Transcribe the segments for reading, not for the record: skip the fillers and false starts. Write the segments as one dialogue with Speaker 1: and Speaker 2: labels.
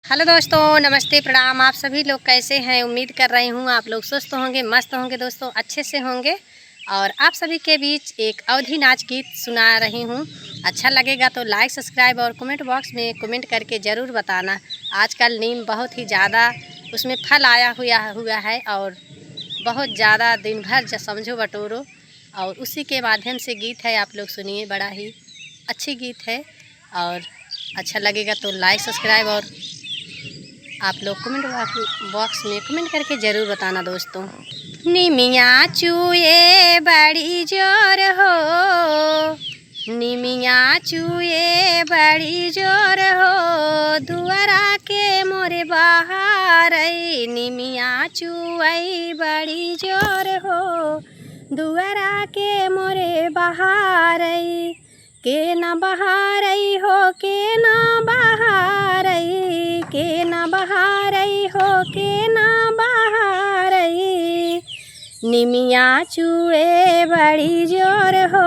Speaker 1: Hello दोस्तों, नमस्ते, प्रणाम। आप सभी लोग कैसे हैं? उम्मीद कर रही हूँ आप लोग स्वस्थ होंगे, मस्त होंगे दोस्तों, अच्छे से होंगे। और आप सभी के बीच एक अवधी नाच गीत सुना रही हूँ। अच्छा लगेगा तो लाइक, सब्सक्राइब और कमेंट बॉक्स में कमेंट करके ज़रूर बताना। आजकल नीम बहुत ही ज़्यादा उसमें फल आया हुआ है और बहुत ज़्यादा दिन भर समझो बटोरो, और उसी के माध्यम से गीत है। आप लोग सुनिए, बड़ा ही अच्छी गीत है। और अच्छा लगेगा तो लाइक, सब्सक्राइब और आप लोग कमेंट बॉक्स में कमेंट करके ज़रूर बताना दोस्तों। निमिया चूए बड़ी जोर हो, निमिया चूए बड़ी जोर हो, दुआरा के मोरे बहार। निमिया चूई बड़ी जोर हो, दुआरा के मोरे बहार। के न बहारई हो, के न बहारई, के न बहारई हो, के न बहारई। निमिया चूए बड़ी जोर हो,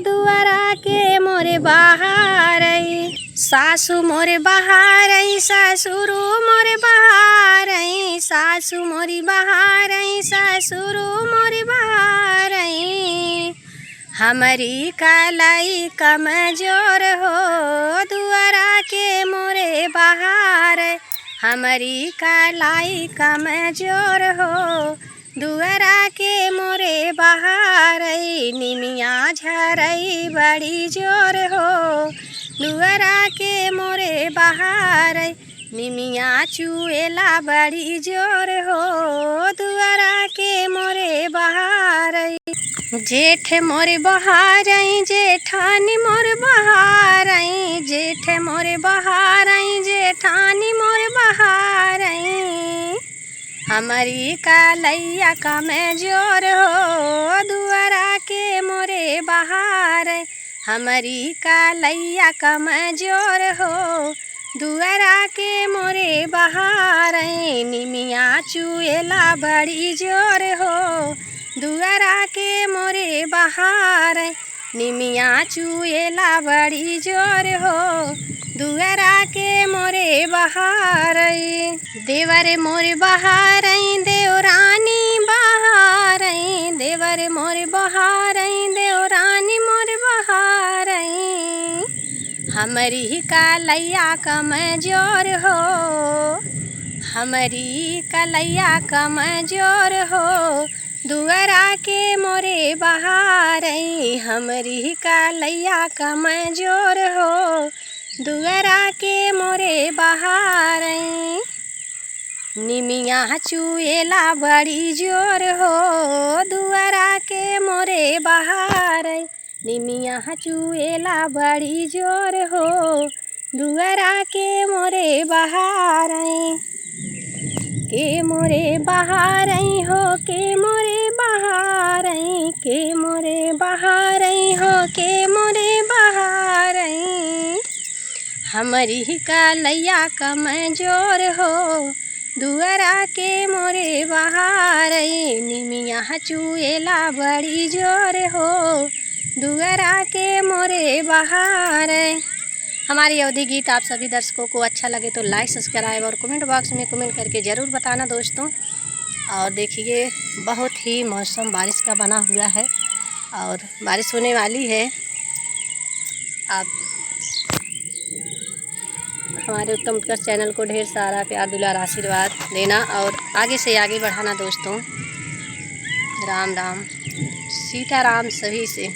Speaker 1: दुआरा के मोरे बहारई। सासू मोरे बहारई, ससुरु मोरे बहारई, सासू मोरी बहारई, ससुरु मोरी बहारई। हमारी कलाई कमजोर हो, दुआरा के मोरे बहार। हमारी कलाई कमजोर हो, दुआरा के मोरे बहार। निमिया झरई बड़ी जोर हो, दुआरा के मोरे बहार। निमिया चुएला बड़ी जोर हो, दुआरा के मोरे बहार। जेठ मोरे बहारई, जेठानी मोरे बहारई, जेठ मोरे बहारई, जेठानी मोरे बहारई। हमारी कलैया कमजोर हो, दुआरा के मोरे बहार। हमारी कलैया कमजोर हो, दुआरा के मोरे बहार। निमिया चुएला बड़ी जोर हो, दुआरा के मोरे बहार। निमिया चुएला बड़ी जोर हो, दुआरा के मोरे बहार। देवर मोरे बहारई, देवरानी बहारई, देवर मोरे बहारई, देवरानी मोरे बहारई। हमारी कलैया कमजोर हो, हमारी कलैया कमजोर हो, दुआरा के मोरे बहार। हमारी कलैया कमजोर हो, दुआरा के मोरे बहार। निमिया चुएला बड़ी जोर हो, दुआरा के मोरे बहार। निमिया चुएला बड़ी जोर हो, दुआरा के मोरे बहार। के मोरे बहारई हो, के मोरे बहारई, के मोरे बहारई हो, के मोरे बहारई। हमारी कलैया कमजोर हो, दुआरा के मोरे बहार। निमिया चुएला बड़ी जोर हो, दुआरा के मोरे बहार। हमारी अवधी गीत आप सभी दर्शकों को अच्छा लगे तो लाइक, सब्सक्राइब और कमेंट बॉक्स में कमेंट करके ज़रूर बताना दोस्तों। और देखिए, बहुत ही मौसम बारिश का बना हुआ है और बारिश होने वाली है। आप हमारे उत्तम उत्कर्ष चैनल को ढेर सारा प्यार, दुलार, आशीर्वाद देना और आगे से आगे बढ़ाना दोस्तों। राम राम, सीताराम सभी से।